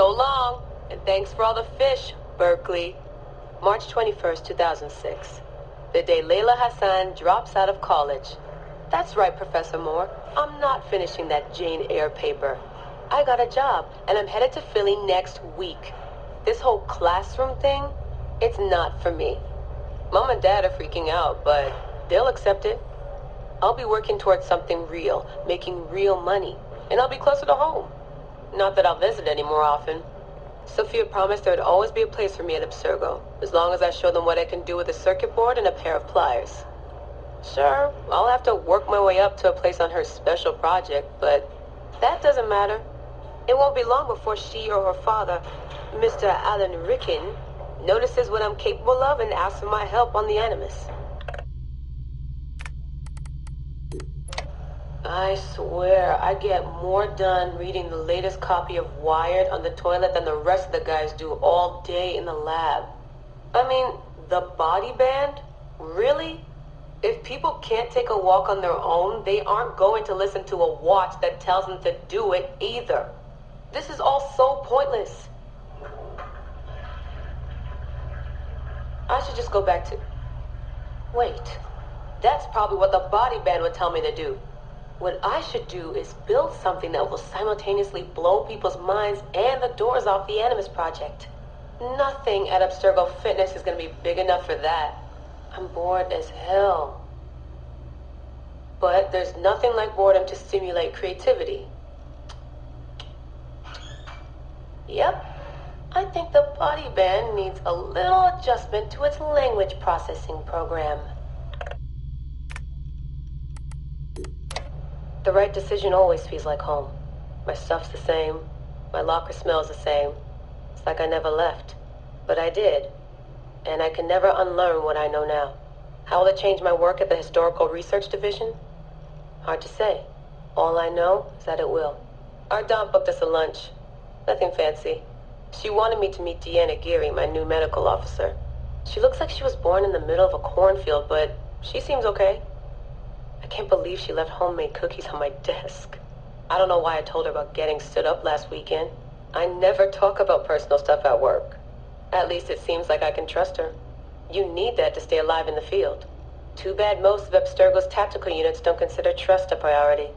So long, and thanks for all the fish, Berkeley. March 21st, 2006. The day Layla Hassan drops out of college. That's right, Professor Moore. I'm not finishing that Jane Eyre paper. I got a job, and I'm headed to Philly next week. This whole classroom thing, it's not for me. Mom and Dad are freaking out, but they'll accept it. I'll be working towards something real, making real money, and I'll be closer to home. Not that I'll visit any more often. Sophia promised there'd always be a place for me at Abstergo, as long as I show them what I can do with a circuit board and a pair of pliers. Sure, I'll have to work my way up to a place on her special project, but that doesn't matter. It won't be long before she or her father, Mr. Alan Ricken, notices what I'm capable of and asks for my help on the Animus. I swear, I get more done reading the latest copy of Wired on the toilet than the rest of the guys do all day in the lab. I mean, the body band? Really? If people can't take a walk on their own, they aren't going to listen to a watch that tells them to do it either. This is all so pointless. I should just go back to... Wait, that's probably what the body band would tell me to do. What I should do is build something that will simultaneously blow people's minds and the doors off the Animus Project. Nothing at Abstergo Fitness is going to be big enough for that. I'm bored as hell. But there's nothing like boredom to stimulate creativity. Yep. I think the body band needs a little adjustment to its language processing program. The right decision always feels like home. My stuff's the same. My locker smells the same. It's like I never left. But I did. And I can never unlearn what I know now. How will it change my work at the Historical Research Division? Hard to say. All I know is that it will. Our Dom booked us a lunch. Nothing fancy. She wanted me to meet Deanna Geary, my new medical officer. She looks like she was born in the middle of a cornfield, but she seems okay. I can't believe she left homemade cookies on my desk. I don't know why I told her about getting stood up last weekend. I never talk about personal stuff at work. At least it seems like I can trust her. You need that to stay alive in the field. Too bad most of Abstergo's tactical units don't consider trust a priority.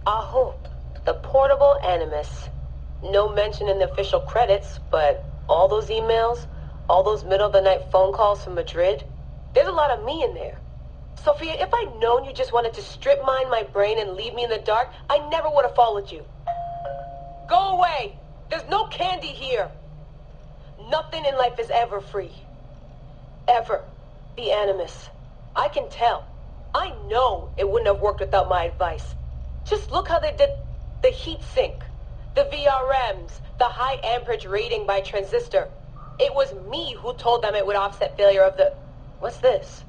Aho, the portable Animus. No mention in the official credits, but all those emails, all those middle-of-the-night phone calls from Madrid, there's a lot of me in there. Sophia, if I'd known you just wanted to strip mine my brain and leave me in the dark, I never would have followed you. Go away! There's no candy here! Nothing in life is ever free. Ever. The Animus. I can tell. I know it wouldn't have worked without my advice. Just look how they did the heat sink, the VRMs, the high amperage rating by transistor. It was me who told them it would offset failure of the... What's this?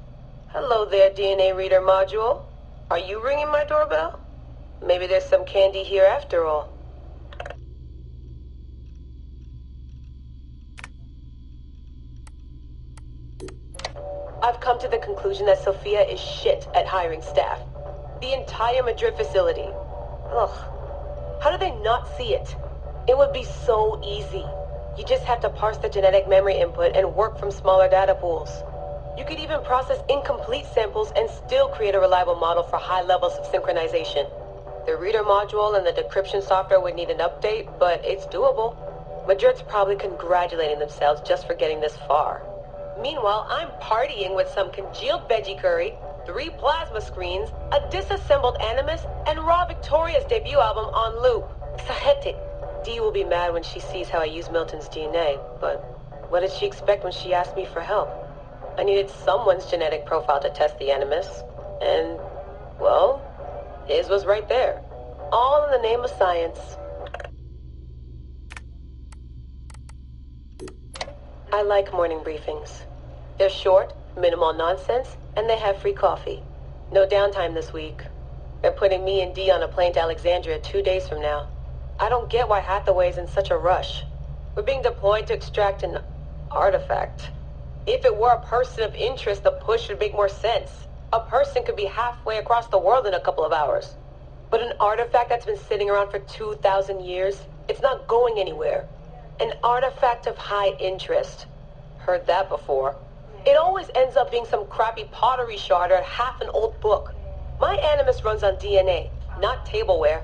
Hello there, DNA reader module. Are you ringing my doorbell? Maybe there's some candy here after all. I've come to the conclusion that Sophia is shit at hiring staff. The entire Madrid facility. Ugh. How do they not see it? It would be so easy. You just have to parse the genetic memory input and work from smaller data pools. You could even process incomplete samples and still create a reliable model for high levels of synchronization. The reader module and the decryption software would need an update, but it's doable. Madrid's probably congratulating themselves just for getting this far. Meanwhile, I'm partying with some congealed veggie curry, 3 plasma screens, a disassembled Animus, and Raw Victoria's debut album on loop. Sahete. Dee will be mad when she sees how I use Milton's DNA, but what did she expect when she asked me for help? I needed someone's genetic profile to test the Animus, and, well, his was right there. All in the name of science. I like morning briefings. They're short, minimal nonsense, and they have free coffee. No downtime this week. They're putting me and Dee on a plane to Alexandria 2 days from now. I don't get why Hathaway's in such a rush. We're being deployed to extract an artifact. If it were a person of interest, the push would make more sense. A person could be halfway across the world in a couple of hours. But an artifact that's been sitting around for 2,000 years, it's not going anywhere. An artifact of high interest. Heard that before. It always ends up being some crappy pottery shard or half an old book. My Animus runs on DNA, not tableware.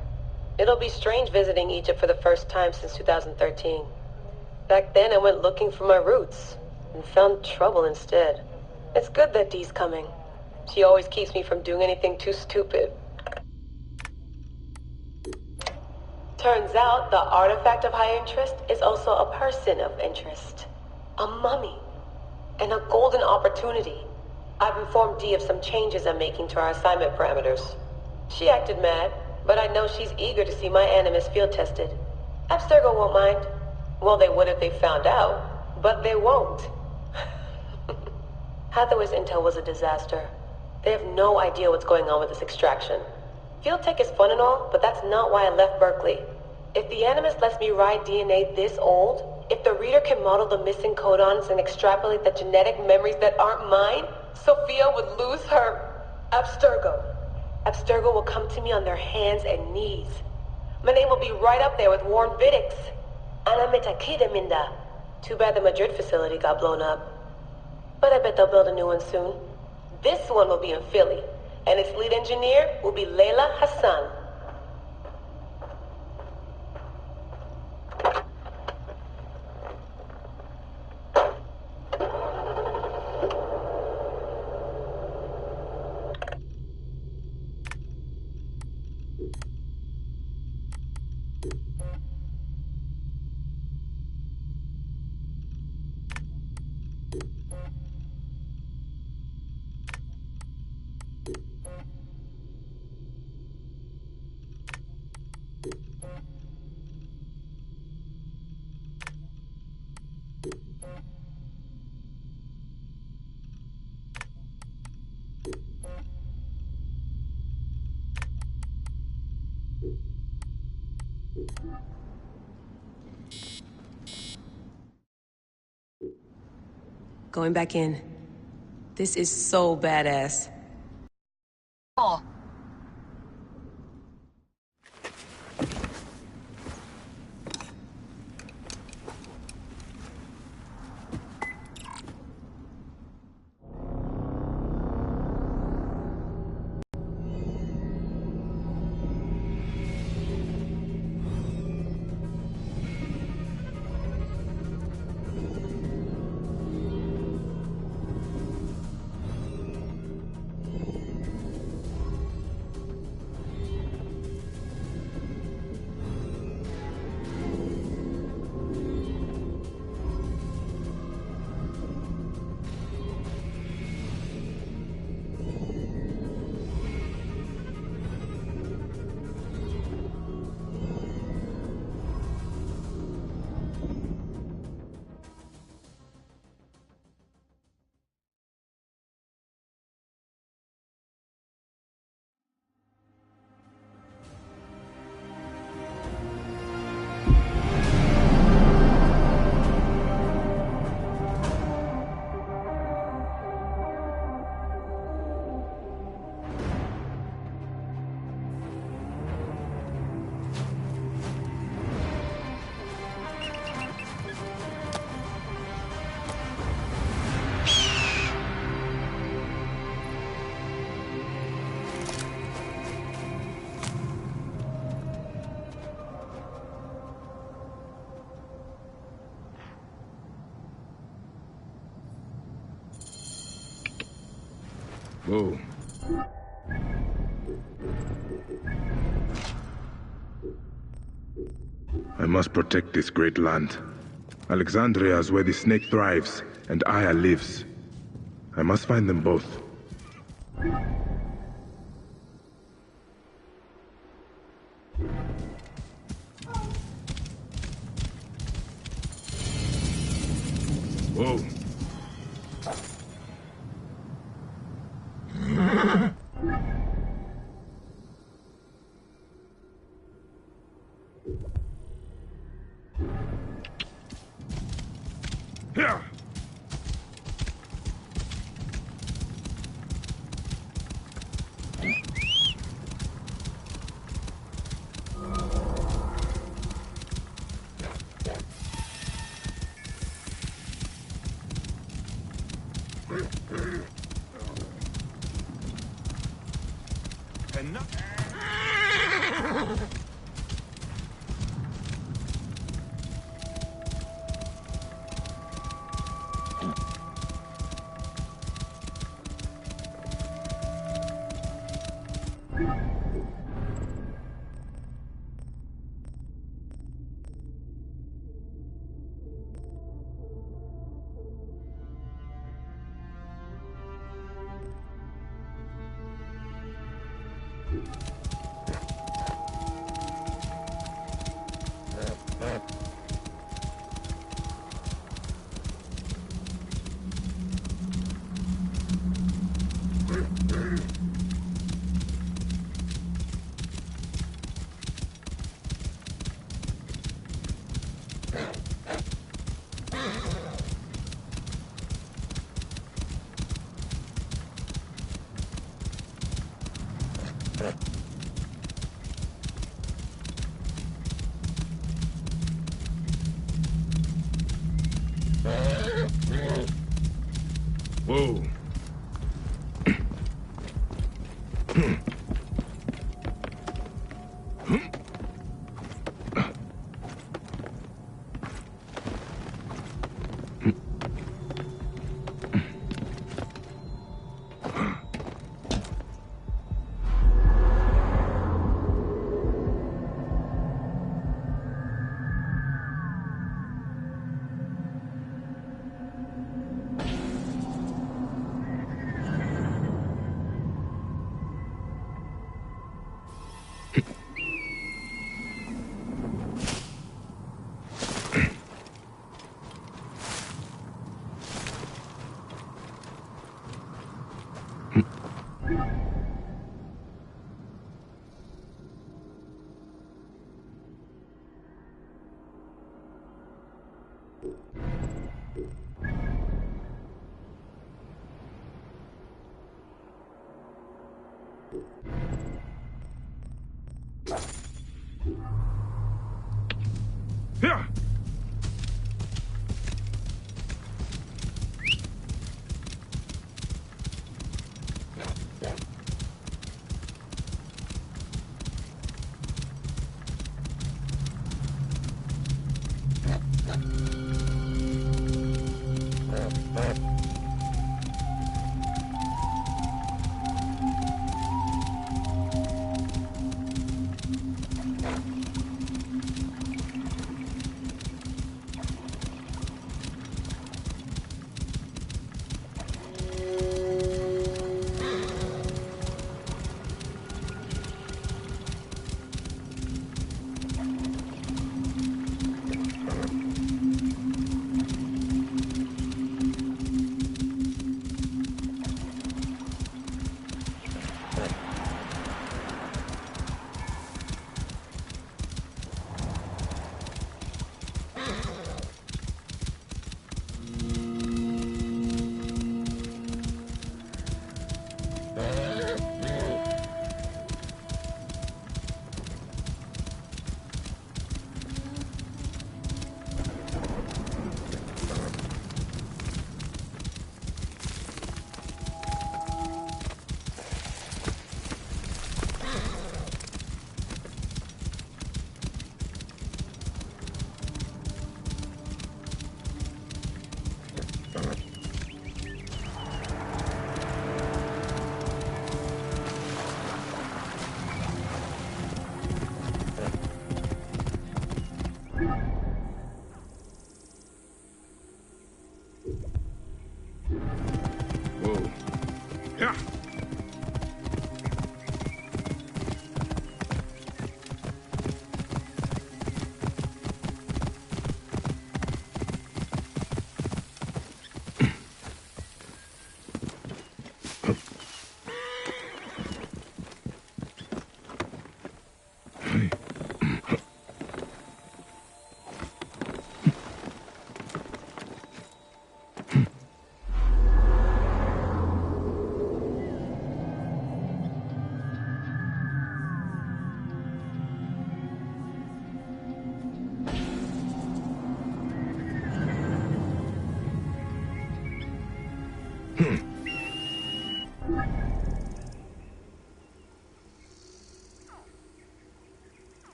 It'll be strange visiting Egypt for the first time since 2013. Back then I went looking for my roots and found trouble instead. It's good that Dee's coming. She always keeps me from doing anything too stupid. Turns out the artifact of high interest is also a person of interest. A mummy. And a golden opportunity. I've informed Dee of some changes I'm making to our assignment parameters. She acted mad, but I know she's eager to see my Animus field tested. Abstergo won't mind. Well, they would if they found out, but they won't. Hathaway's intel was a disaster. They have no idea what's going on with this extraction. Field tech is fun and all, but that's not why I left Berkeley. If the Animus lets me ride DNA this old, if the reader can model the missing codons and extrapolate the genetic memories that aren't mine, Sophia would lose her Abstergo. Abstergo will come to me on their hands and knees. My name will be right up there with Warren Vidick's. Ana Metakida Minda. Too bad the Madrid facility got blown up. But I bet they'll build a new one soon. This one will be in Philly, and its lead engineer will be Leila Hassan. Going back in. This is so badass. Oh. Whoa. I must protect this great land. Alexandria is where the snake thrives, and Aya lives. I must find them both. Whoa. Yeah. Whoa. Here! Whoa. Yeah.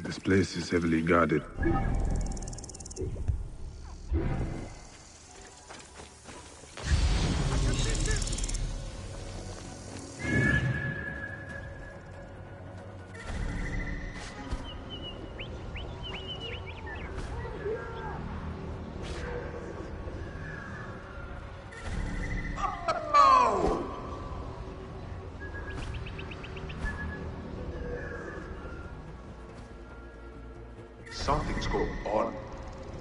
This place is heavily guarded. Something's going on.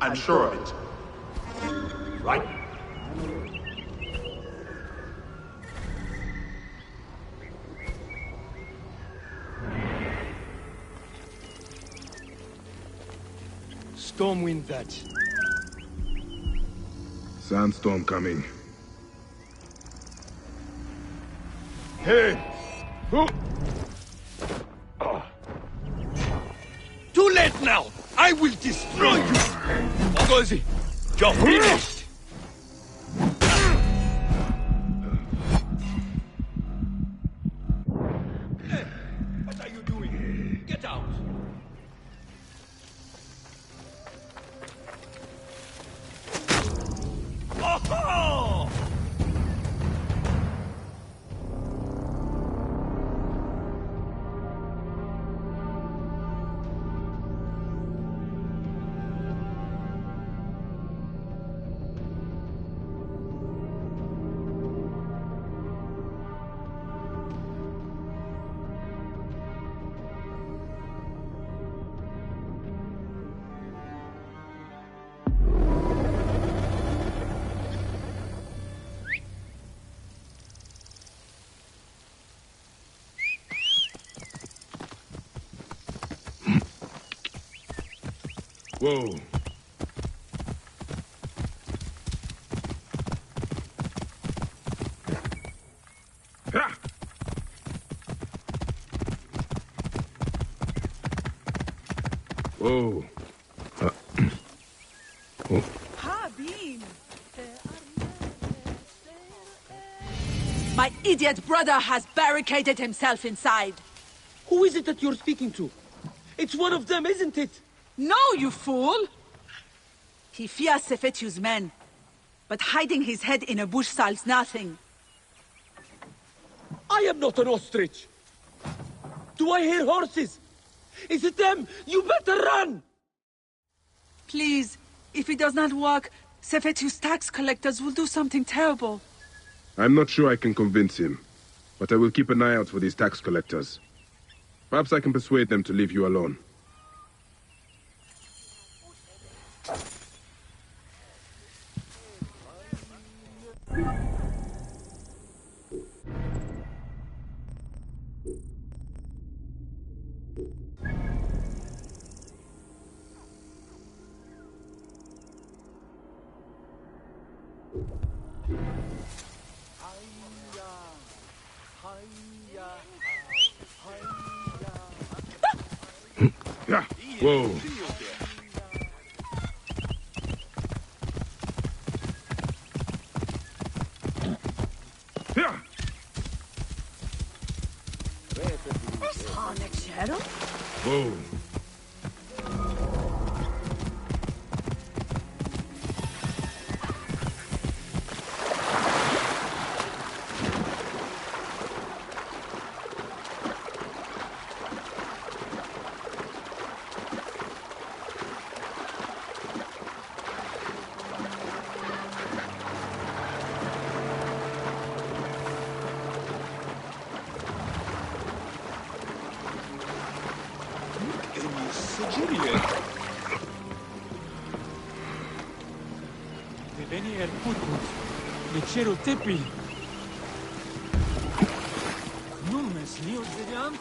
I'm sure of it. Right? Stormwind that. Sandstorm coming. Hey! Too late now! I will destroy you! Ogozi, you're finished! Hey, what are you doing? Get out! Oh-ho! Whoa. Ah! Whoa. Oh. My idiot brother has barricaded himself inside. Who is it that you're speaking to? It's one of them, isn't it? No, you fool! He fears Sefetu's men, but hiding his head in a bush solves nothing. I am not an ostrich. Do I hear horses? Is it them? You better run! Please, if it does not work, Sefetu's tax collectors will do something terrible. I'm not sure I can convince him, but I will keep an eye out for these tax collectors. Perhaps I can persuade them to leave you alone. Yeah. Whoa. Yeah. Whoa. Deveni erputus, lecerul tepi. Nu mes ni odzelian?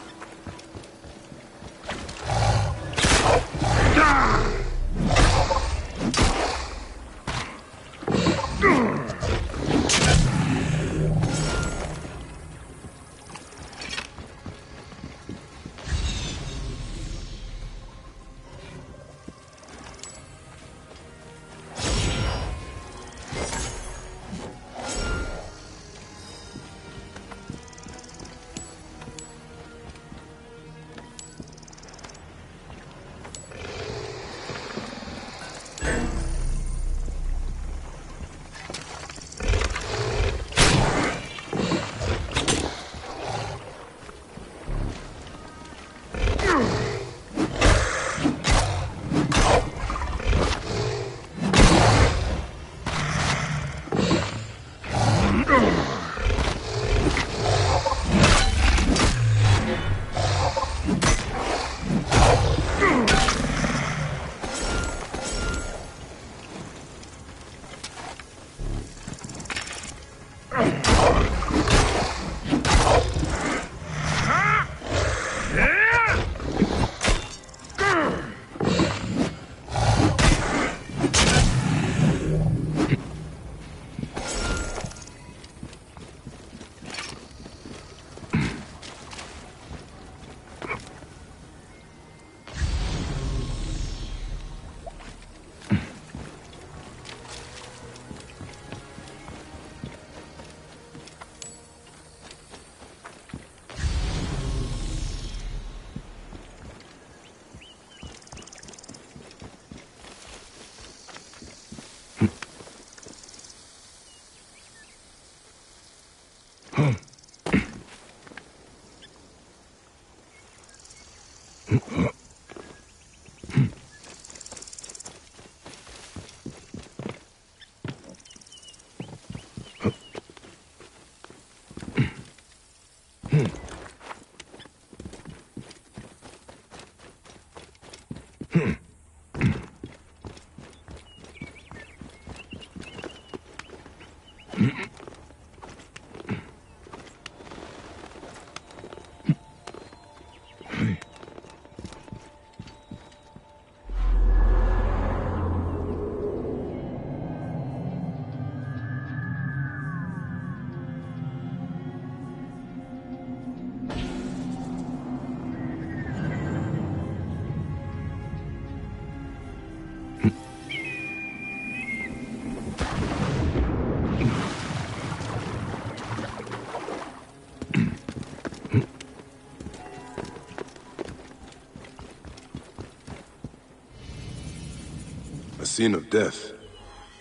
A scene of death.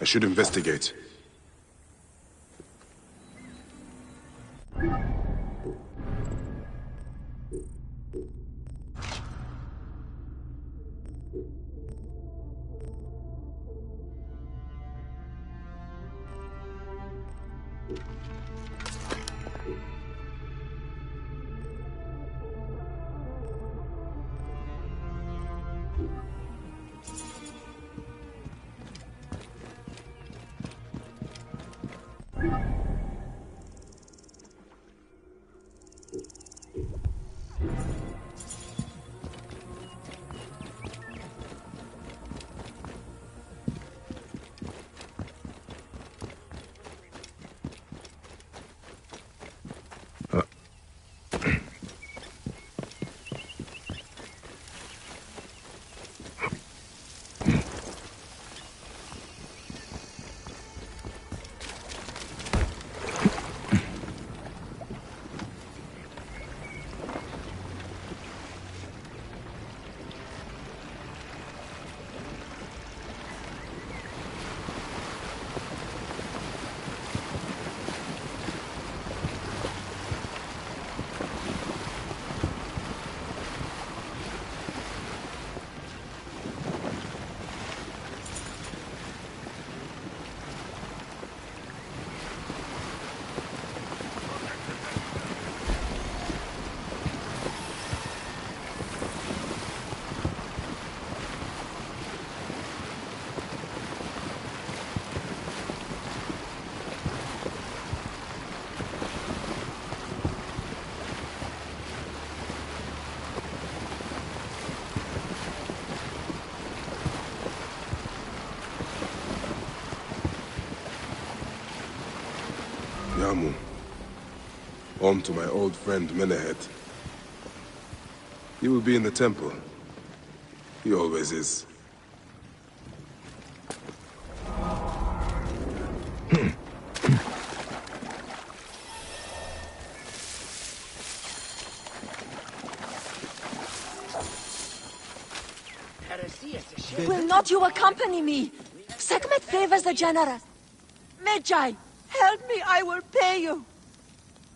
I should investigate. Yamu. Home to my old friend Menehet. He will be in the temple. He always is. Will not you accompany me? Sekhmet favors the generous. Medjay, help me, I will pay you.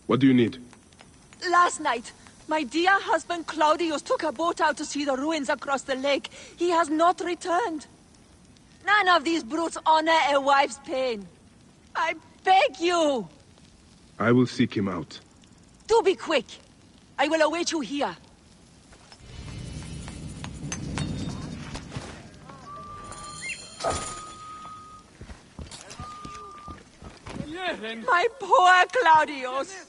What do you need? Last night, my dear husband Claudius took a boat out to see the ruins across the lake. He has not returned. None of these brutes honor a wife's pain. I beg you. I will seek him out. Do be quick. I will await you here. My poor Claudius.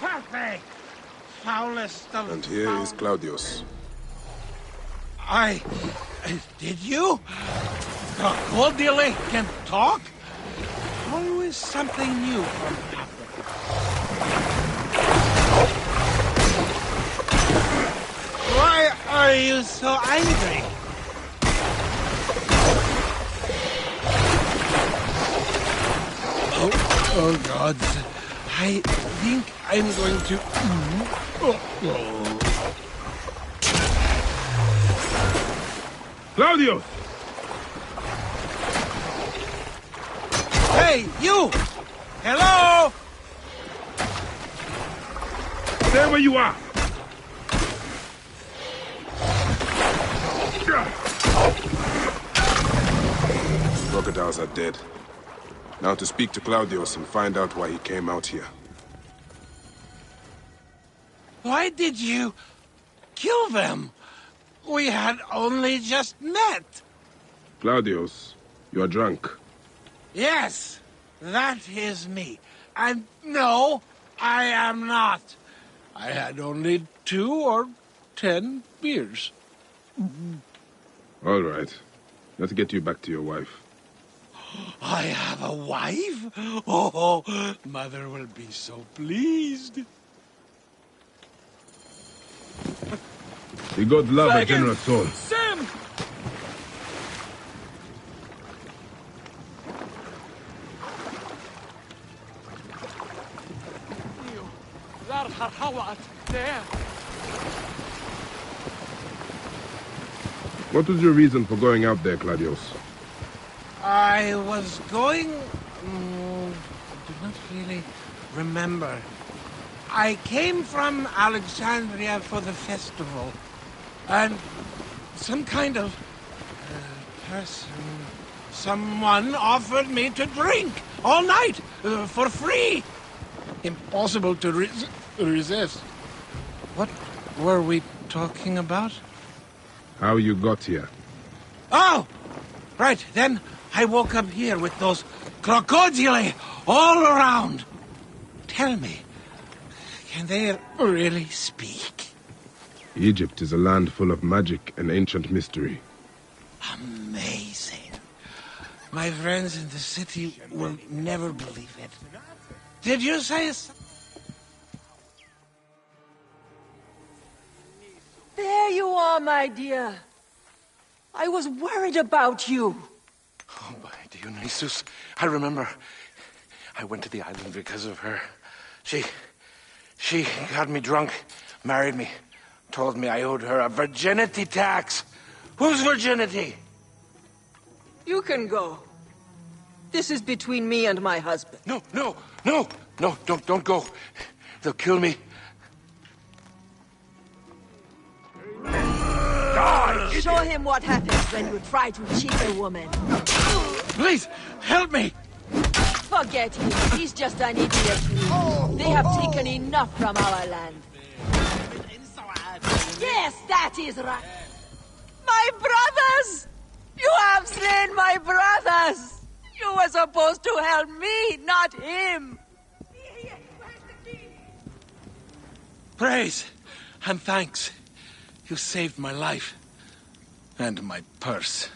Perfect! Foulest of And here is Claudius. Did you? Crocodile can talk? Always something new from Africa. Why are you so angry? Oh God. I think I'm going to... Claudius! Hey, you! Hello! Stay where you are! Crocodiles are dead. Now to speak to Claudius and find out why he came out here. Why did you kill them? We had only just met. Claudius, you are drunk. Yes, that is me. And no, I am not. I had only 2 or 10 beers. All right. Let's get you back to your wife. I have a wife? Oh, Mother will be so pleased. The god love a generous soul. Sam! There. What was your reason for going out there, Claudius? I was going... I do not really remember. I came from Alexandria for the festival. And some kind of person... Someone offered me to drink all night for free. Impossible to resist. What were we talking about? How you got here. Oh! Right, then I woke up here with those crocodili all around. Tell me, can they really speak? Egypt is a land full of magic and ancient mystery. Amazing. My friends in the city will never believe it. Did you say There you are, my dear. I was worried about you. Oh, my Dionysus. I remember. I went to the island because of her. She got me drunk, married me, told me I owed her a virginity tax. Whose virginity? You can go. This is between me and my husband. No, don't go. They'll kill me. Show him what happens when you try to cheat a woman. Please, help me! Forget him. He's just an idiot too. They have taken enough from our land. Yes, that is right. My brothers! You have slain my brothers! You were supposed to help me, not him! Praise and thanks. You saved my life. And my purse.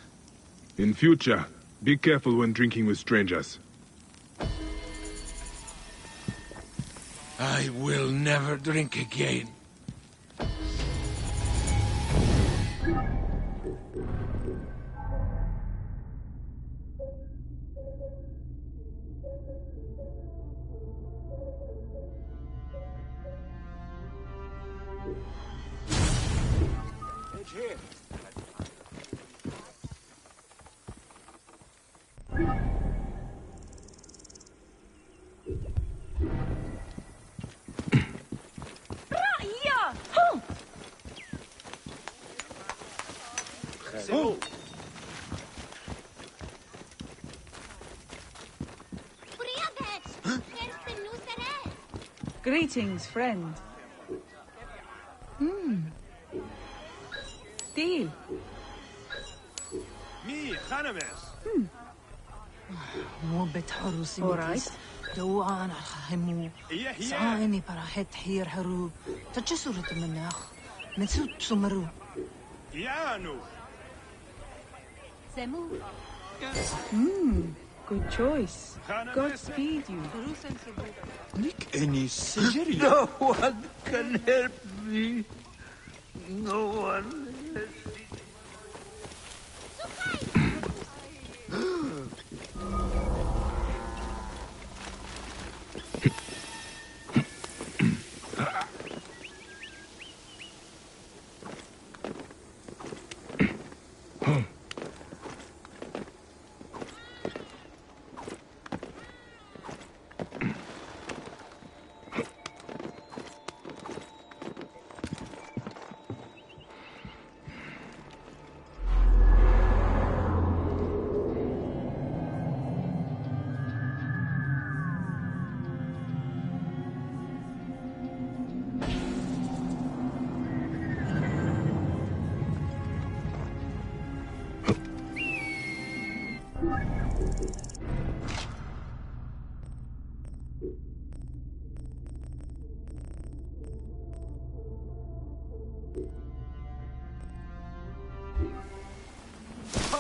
In future, be careful when drinking with strangers. I will never drink again. Greetings, friend. Deal. Me, Hanames. مو بتحرسي Alright. دوان الخيمو Yeah. سعاني براحت حير هرو تجسرة مناخ منسوت سمرو Yanu. Good choice. Godspeed you. Nick any surgery. No one can help me. No one.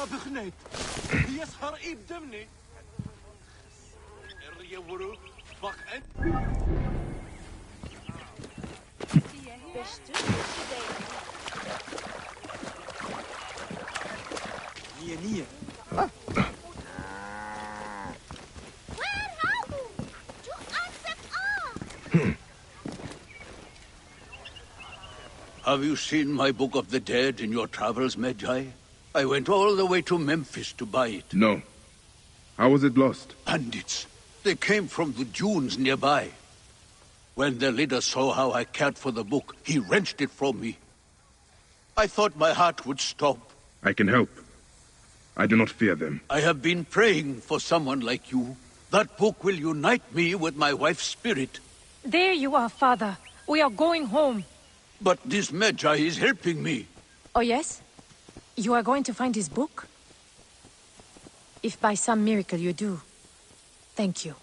بخنيت يسهر يبدمني الريورو بق انت نية Have you seen my Book of the Dead in your travels, Magi? I went all the way to Memphis to buy it. No. How was it lost? Bandits. They came from the dunes nearby. When their leader saw how I cared for the book, he wrenched it from me. I thought my heart would stop. I can help. I do not fear them. I have been praying for someone like you. That book will unite me with my wife's spirit. There you are, Father. We are going home. But this Magi is helping me. Oh, yes? You are going to find his book? If by some miracle you do, thank you.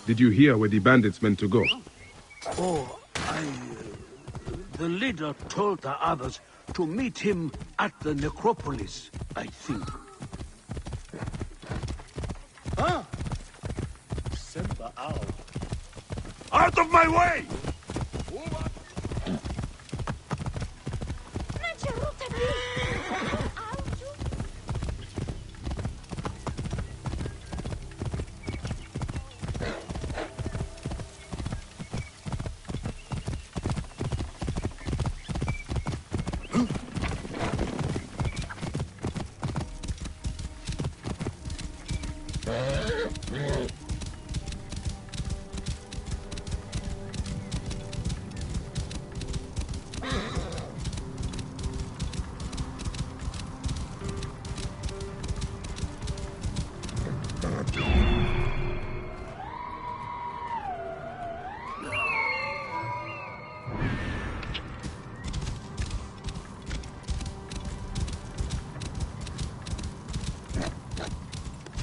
Did you hear where the bandits meant to go? Oh, the leader told the others to meet him at the necropolis, I think. Huh? Simba out. Out of my way!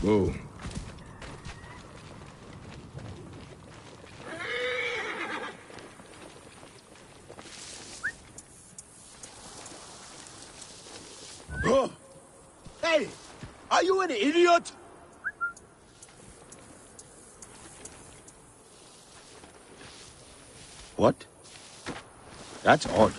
Whoa. Oh. Hey! Are you an idiot? What? That's odd.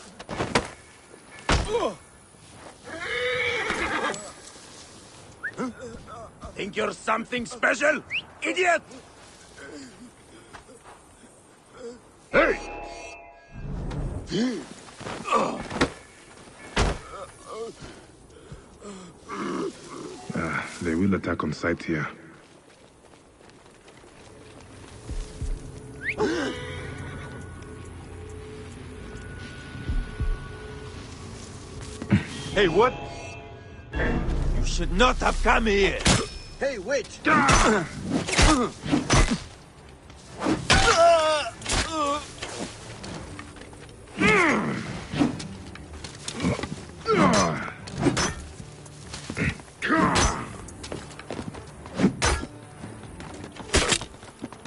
Think you're something special, idiot? Hey! They will attack on sight here. Hey, what? You should not have come here. Hey, wait!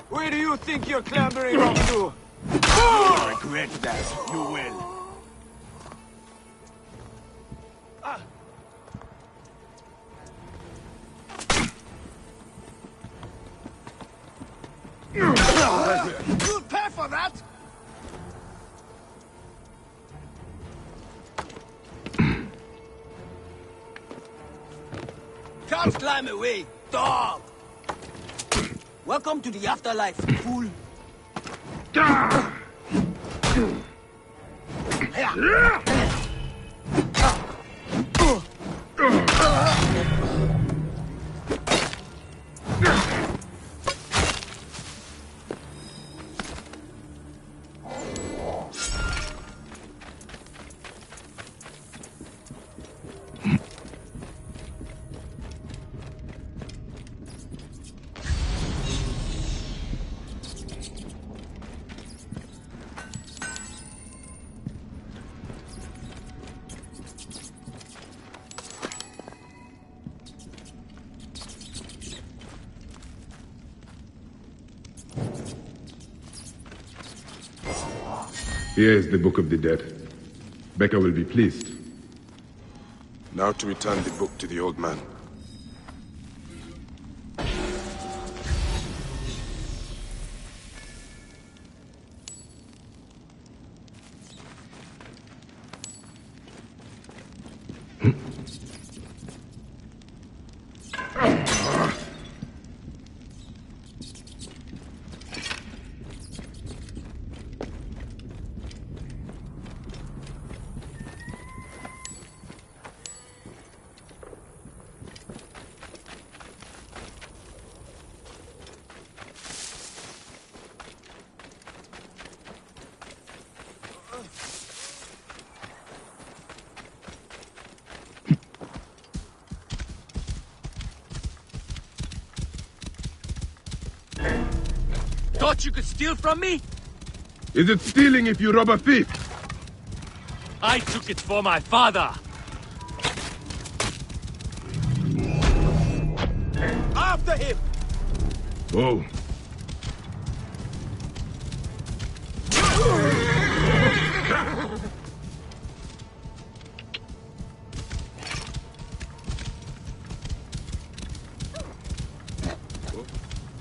Where do you think you're clambering off to? You'll regret that, you will. You'll pay for that! Can't climb away, dog! Welcome to the afterlife, fool! Here is the Book of the Dead. Becca will be pleased. Now to return the book to the old man. Thought you could steal from me? Is it stealing if you rob a thief? I took it for my father. After him! Oh.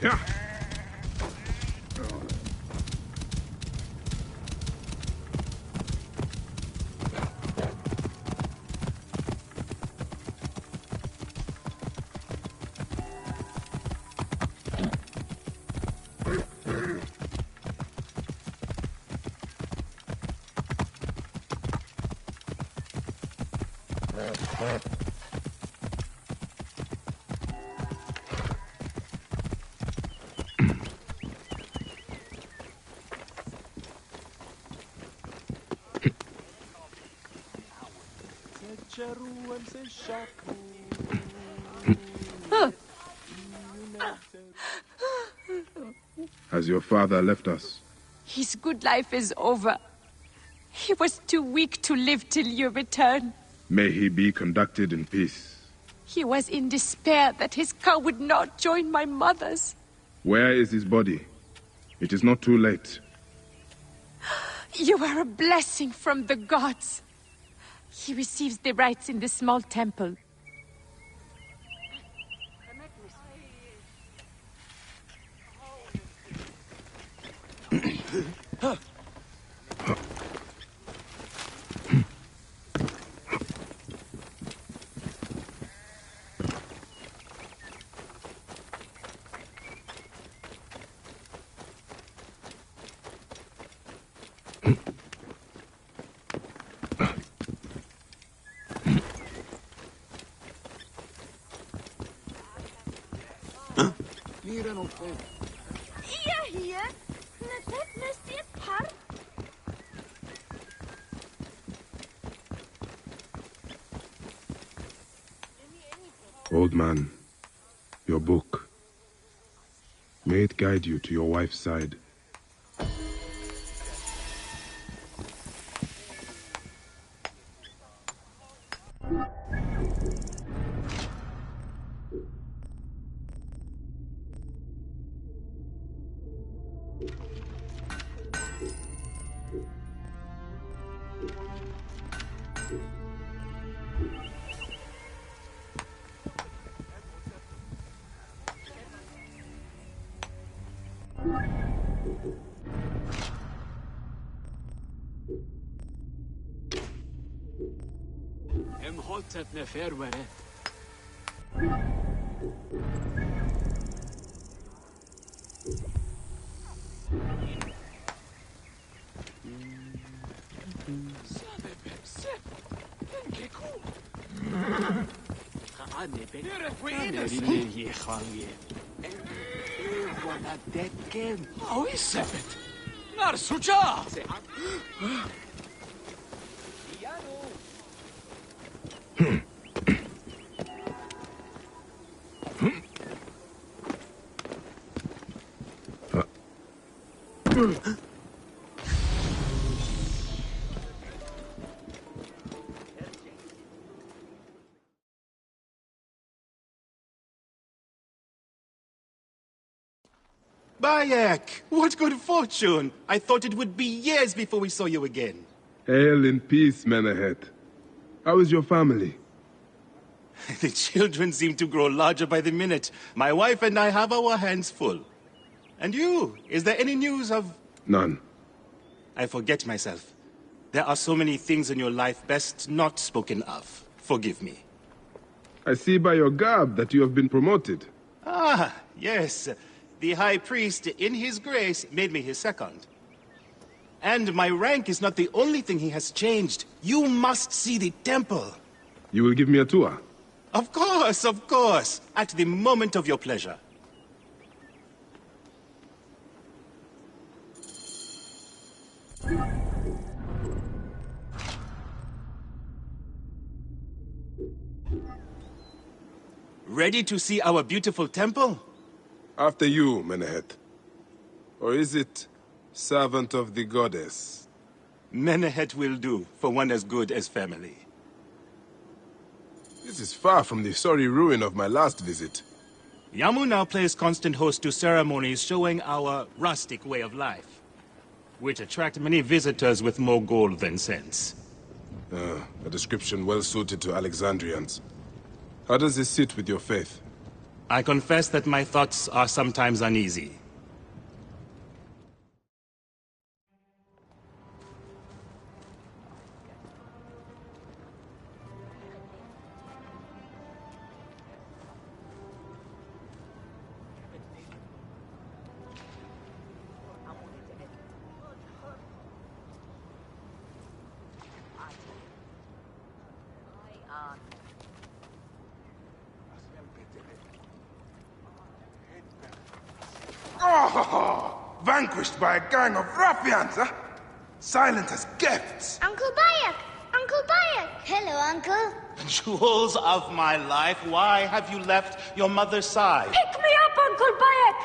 Yeah. Has your father left us? His good life is over. He was too weak to live till you return. May he be conducted in peace. He was in despair that his cow would not join my mother's. Where is his body? It is not too late. You are a blessing from the gods. He receives the rites in the small temple. Old man, your book. May it guide you to your wife's side. Imhotep neferwere. Oh, is sepet. Nar sucha. Bayek, what good fortune! I thought it would be years before we saw you again. Hail in peace, Menehet. How is your family? The children seem to grow larger by the minute. My wife and I have our hands full. And you, is there any news of... None. I forget myself. There are so many things in your life best not spoken of. Forgive me. I see by your garb that you have been promoted. Ah, yes. The High Priest, in his grace, made me his second. And my rank is not the only thing he has changed. You must see the temple. You will give me a tour? Of course, of course. At the moment of your pleasure. Ready to see our beautiful temple? After you, Menehet. Or is it servant of the goddess? Menehet will do, for one as good as family. This is far from the sorry ruin of my last visit. Yamu now plays constant host to ceremonies showing our rustic way of life, which attract many visitors with more gold than sense. A description well suited to Alexandrians. How does this sit with your faith? I confess that my thoughts are sometimes uneasy. Oh, vanquished by a gang of ruffians, huh? Silent as gifts. Uncle Bayek! Uncle Bayek! Hello, Uncle. Jewels of my life, why have you left your mother's side? Pick me up, Uncle Bayek!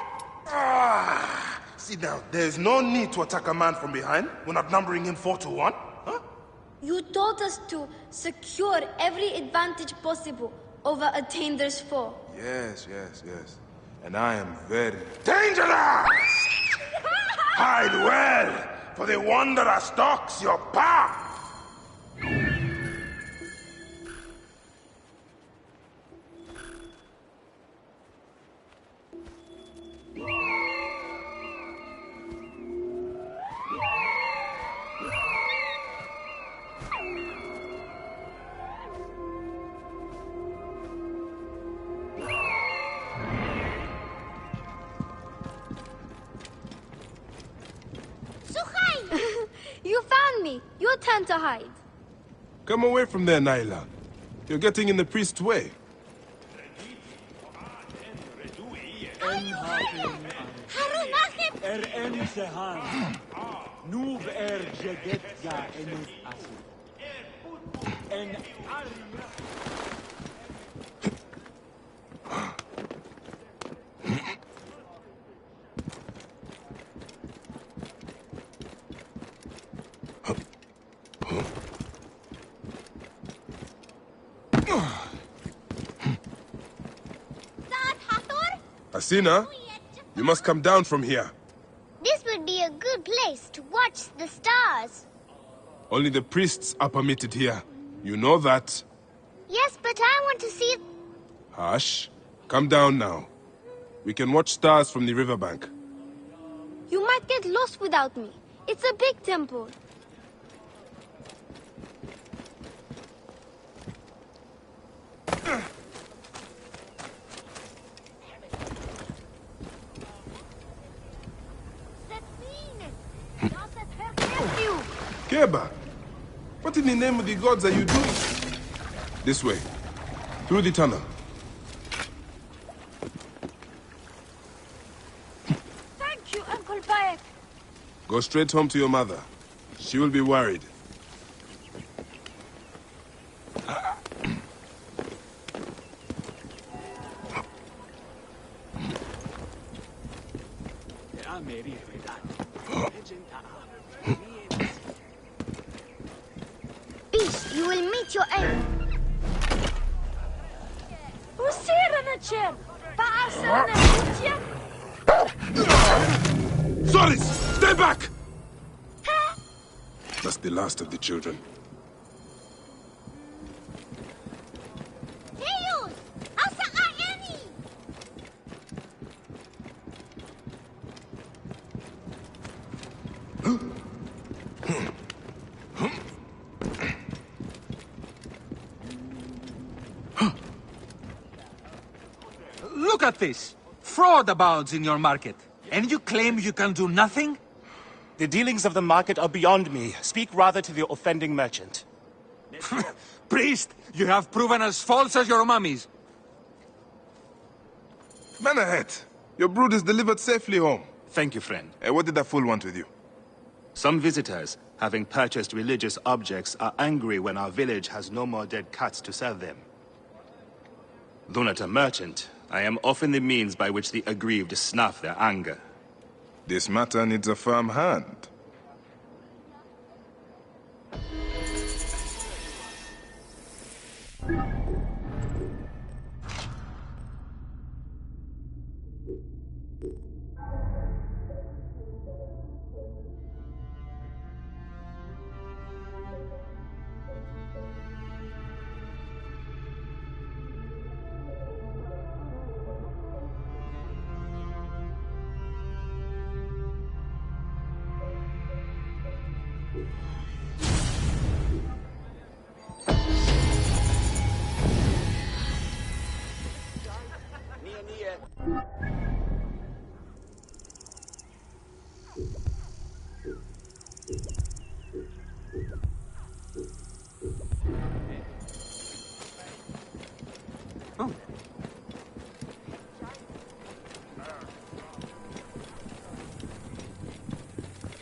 Ah, see now, there's no need to attack a man from behind. We're not numbering him 4-1, huh? You told us to secure every advantage possible over Attainer's foe. Yes. And I am very dangerous! Hide well, for the wanderer stalks your path! You found me. Your turn to hide. Come away from there, Naila. You're getting in the priest's way. Asina, you must come down from here. This would be a good place to watch the stars. Only the priests are permitted here. You know that. Yes, but I want to see... Hush. Come down now. We can watch stars from the riverbank. You might get lost without me. It's a big temple. Keba, what in the name of the gods are you doing? This way. Through the tunnel. Thank you, Uncle Bayek. Go straight home to your mother. She will be worried. Beast, you will meet your end. Usira na chair. Paasa na Soris, stay back! That's the last of the children. Look at this! Fraud abounds in your market. And you claim you can do nothing? The dealings of the market are beyond me. Speak rather to the offending merchant. Priest, you have proven as false as your mummies. Menahet, your brood is delivered safely home. Thank you, friend. What did that fool want with you? Some visitors, having purchased religious objects, are angry when our village has no more dead cats to sell them. Though not a merchant, I am often the means by which the aggrieved snuff their anger. This matter needs a firm hand.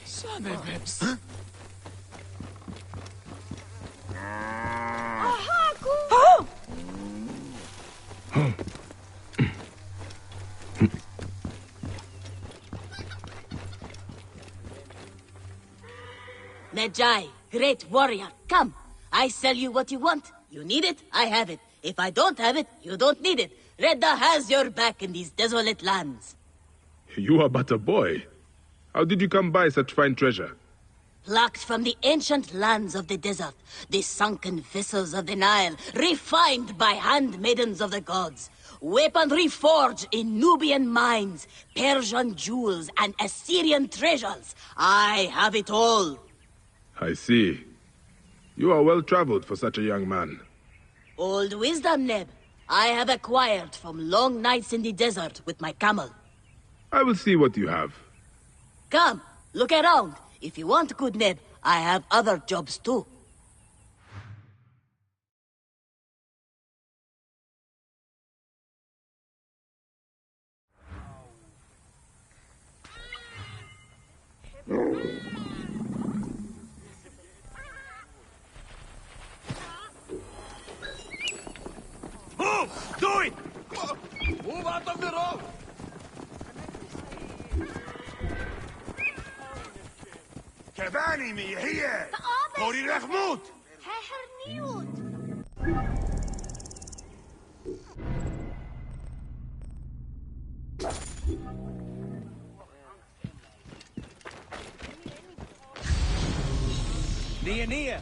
Son of it. Oh! Medjay, great warrior, come. I sell you what you want. You need it, I have it. If I don't have it, you don't need it. Redda has your back in these desolate lands. You are but a boy. How did you come by such fine treasure? Plucked from the ancient lands of the desert, the sunken vessels of the Nile, refined by handmaidens of the gods. Weaponry forged in Nubian mines, Persian jewels, and Assyrian treasures. I have it all. I see. You are well traveled for such a young man. Old wisdom, Neb. I have acquired from long nights in the desert with my camel. I will see what you have. Come, look around. If you want good Neb, I have other jobs too. Move! Do it! Move out of the road! كفاني مي هي قولي رخموت Nia.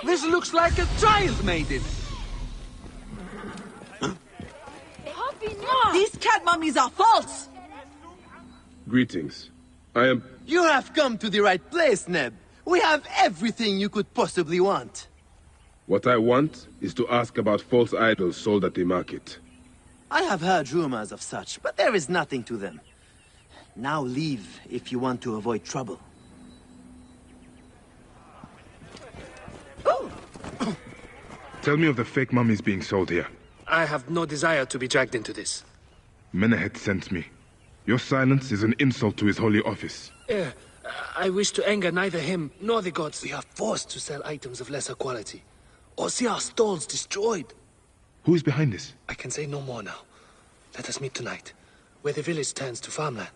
This looks like a child made it. These cat mummies are false! Greetings. I am... You have come to the right place, Neb. We have everything you could possibly want. What I want is to ask about false idols sold at the market. I have heard rumors of such, but there is nothing to them. Now leave if you want to avoid trouble. Tell me of the fake mummies being sold here. I have no desire to be dragged into this. Menahet sent me. Your silence is an insult to his holy office. I wish to anger neither him nor the gods. We are forced to sell items of lesser quality, or see our stalls destroyed. Who is behind this? I can say no more now. Let us meet tonight, where the village turns to farmland.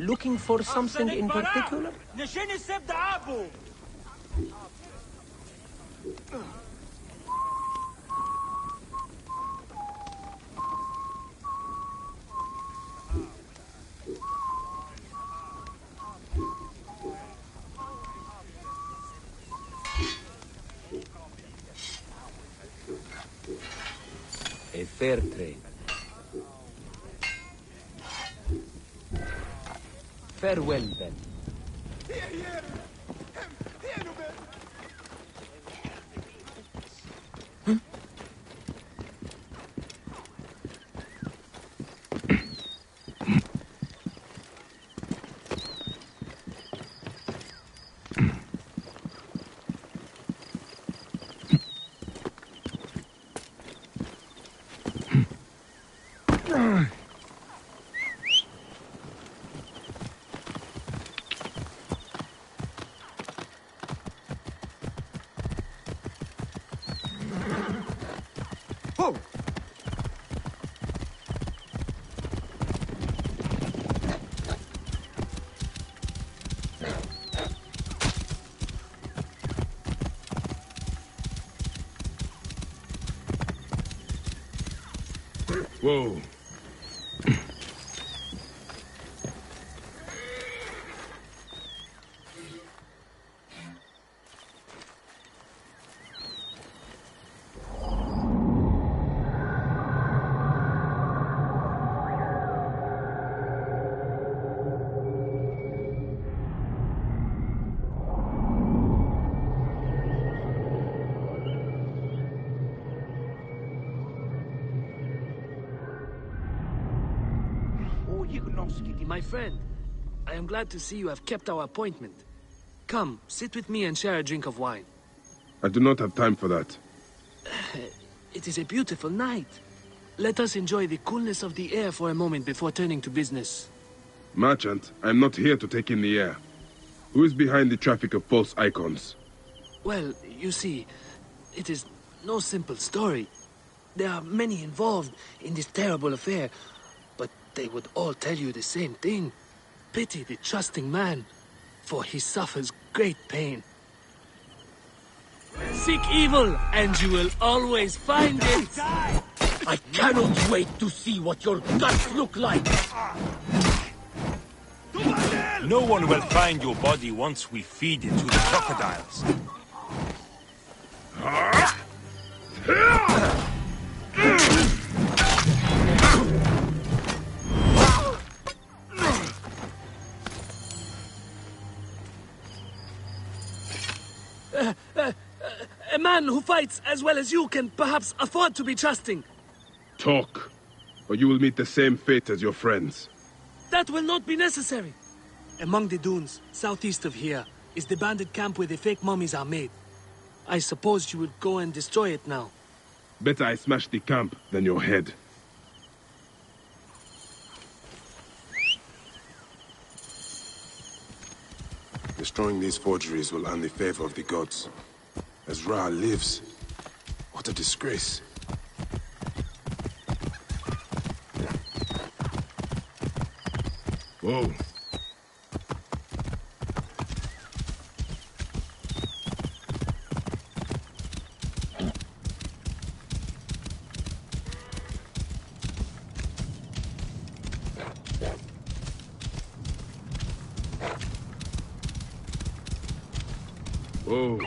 looking for something in particular? A fair trade. Farewell, then. Whoa. My friend, I am glad to see you have kept our appointment. Come, sit with me and share a drink of wine. I do not have time for that. It is a beautiful night. Let us enjoy the coolness of the air for a moment before turning to business. Merchant, I am not here to take in the air. Who is behind the traffic of false icons? Well, you see, it is no simple story. There are many involved in this terrible affair, but they would all tell you the same thing. Pity the trusting man, for he suffers great pain. Seek evil, and you will always find it. I cannot wait to see what your guts look like. No one will find your body once we feed it to the crocodiles. A man who fights as well as you can perhaps afford to be trusting. Talk, or you will meet the same fate as your friends. That will not be necessary. Among the dunes, southeast of here, is the bandit camp where the fake mummies are made. I suppose you would go and destroy it now. Better I smash the camp than your head. Destroying these forgeries will earn the favor of the gods. As Ra lives, what a disgrace. Whoa. Whoa.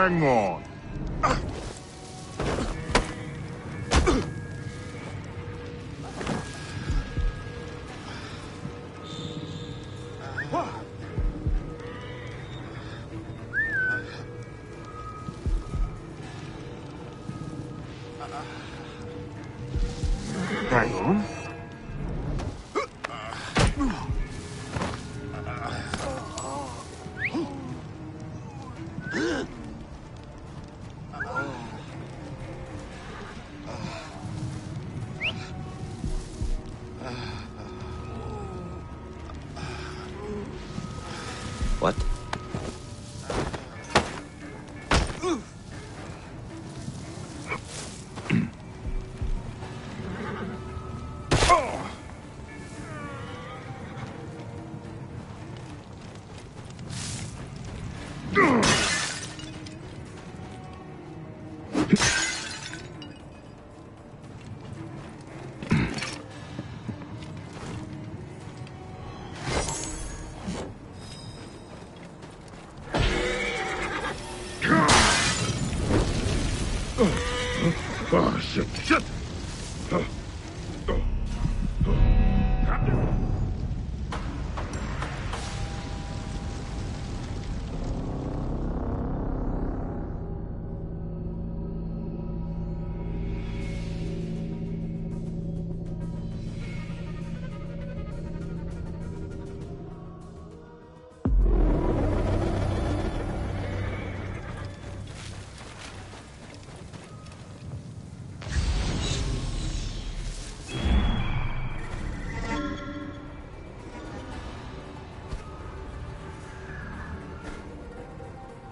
Hang on. Hang on. What? Oh, shit, shit!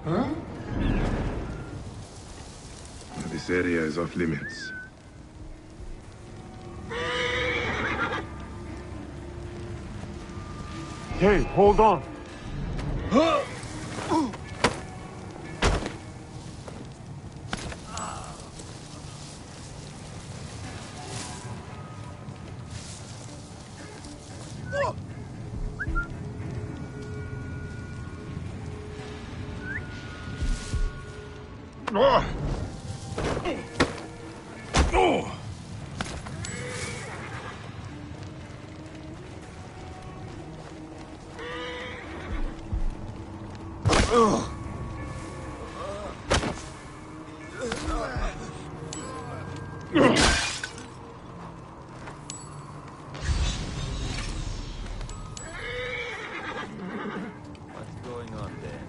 Huh? This area is off limits. Hey, hold on. Oh! Oh! Oh! What's going on there?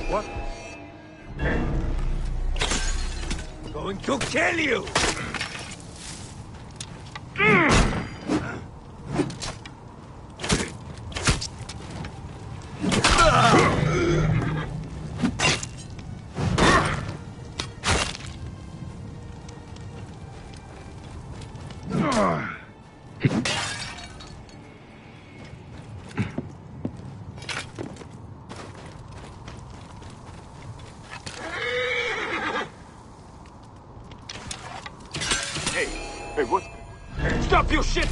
What? Going to kill you! Hey, what? Stop your shit!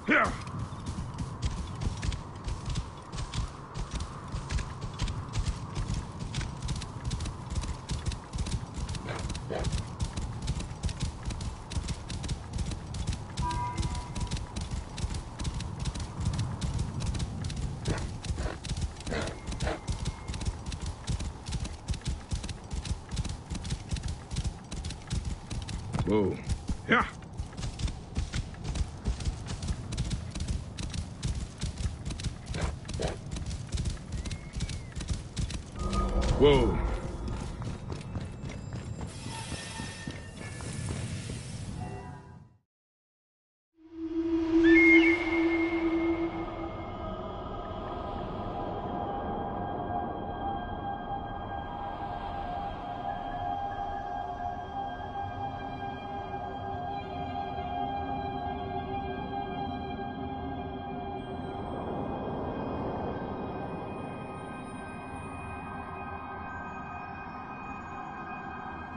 Here! Whoa. Yeah. Whoa.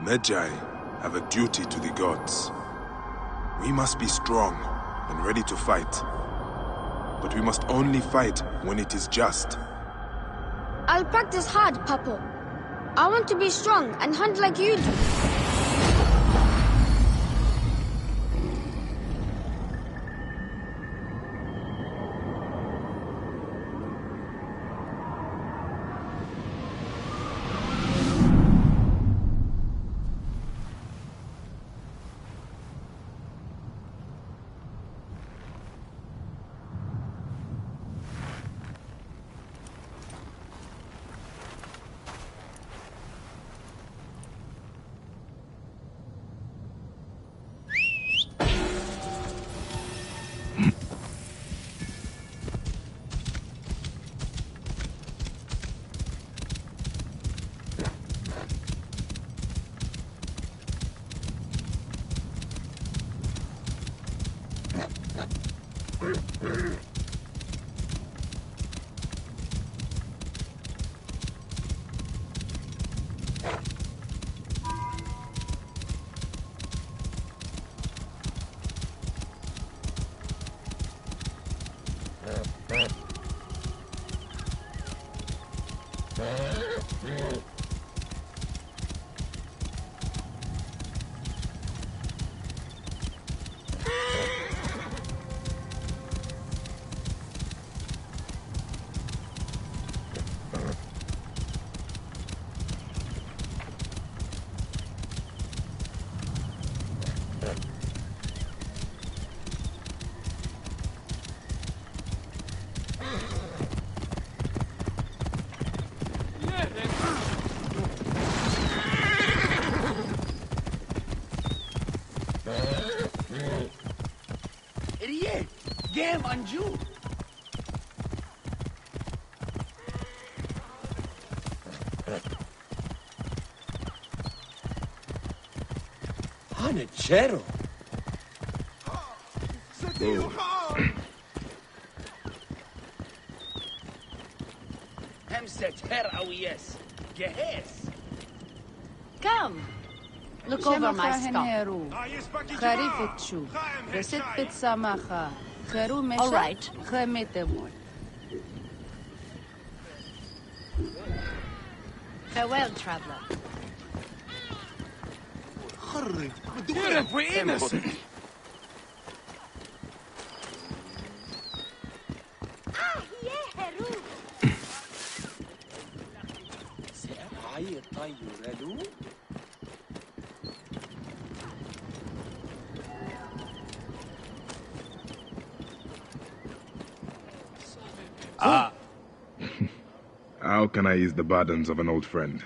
Medjay have a duty to the gods. We must be strong and ready to fight. But we must only fight when it is just. I'll practice hard, Papo. I want to be strong and hunt like you do. Game Anju. Hanachero. Hemset her awiyes. Gehes. Come. Look over my skull. All right. Farewell, traveler. We're innocent. How can I ease the burdens of an old friend?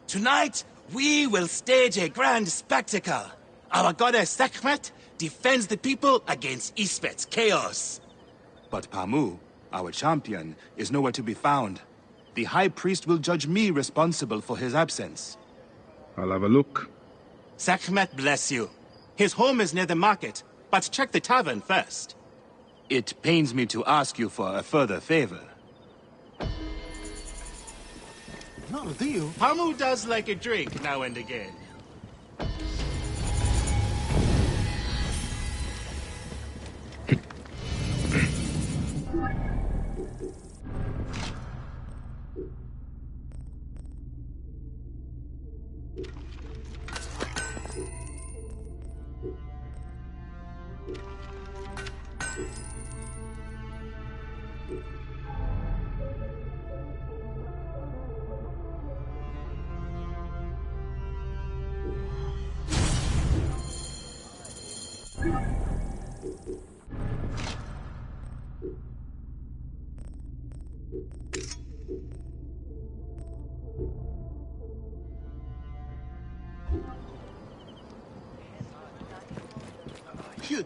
Tonight, we will stage a grand spectacle. Our goddess Sekhmet defends the people against Ispet's chaos. But Pamu, our champion, is nowhere to be found. The High Priest will judge me responsible for his absence. I'll have a look. Sekhmet bless you. His home is near the market, but check the tavern first. It pains me to ask you for a further favor. No, do you? Pamu does like a drink now and again.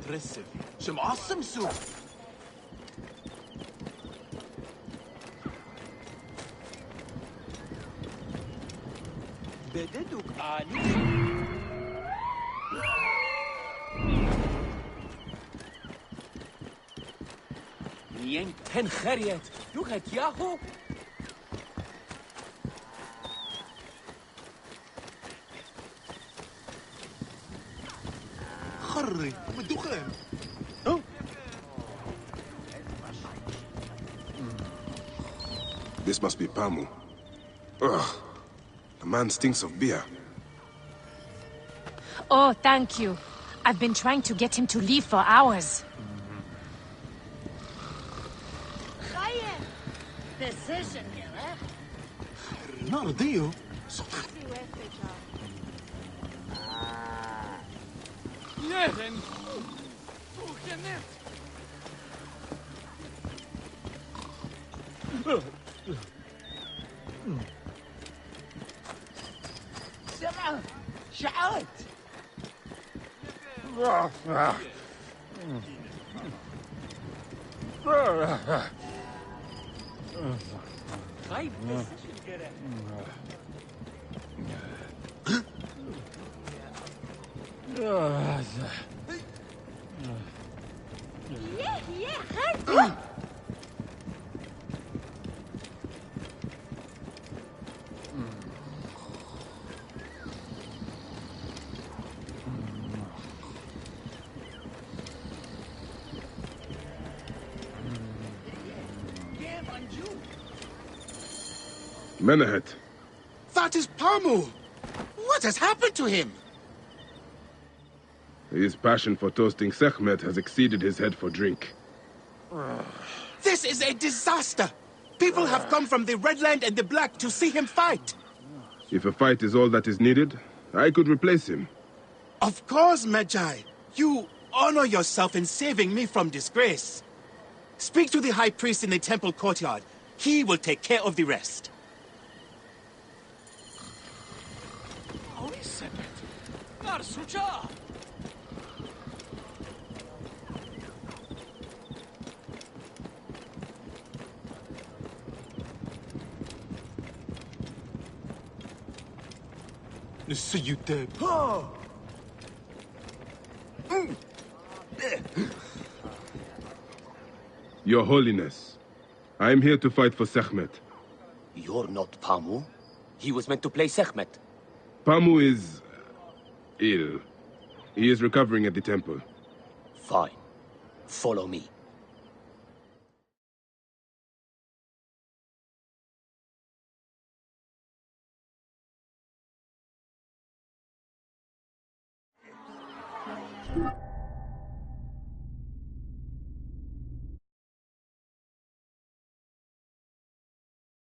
impressive. Some awesome soup. بددك آني. Yen ten chariot. Look at Yahoo. خري بالدخان. This must be Pamu. Ugh. The man stinks of beer. Oh, thank you. I've been trying to get him to leave for hours. Decision here, eh? نرضيه. Leren! Toegenet! سمع شعرت. Right decision, Gerrit. Menehet. That is Pamu. What has happened to him? His passion for toasting Sekhmet has exceeded his head for drink. This is a disaster. People have come from the Red Land and the Black to see him fight. If a fight is all that is needed, I could replace him. Of course, Magi. You honor yourself in saving me from disgrace. Speak to the High Priest in the temple courtyard. He will take care of the rest. نسيته. Your Holiness, I am here to fight for Sekhmet. You're not Pamu. He was meant to play Sekhmet. Pamu is ill. He is recovering at the temple. Fine. Follow me.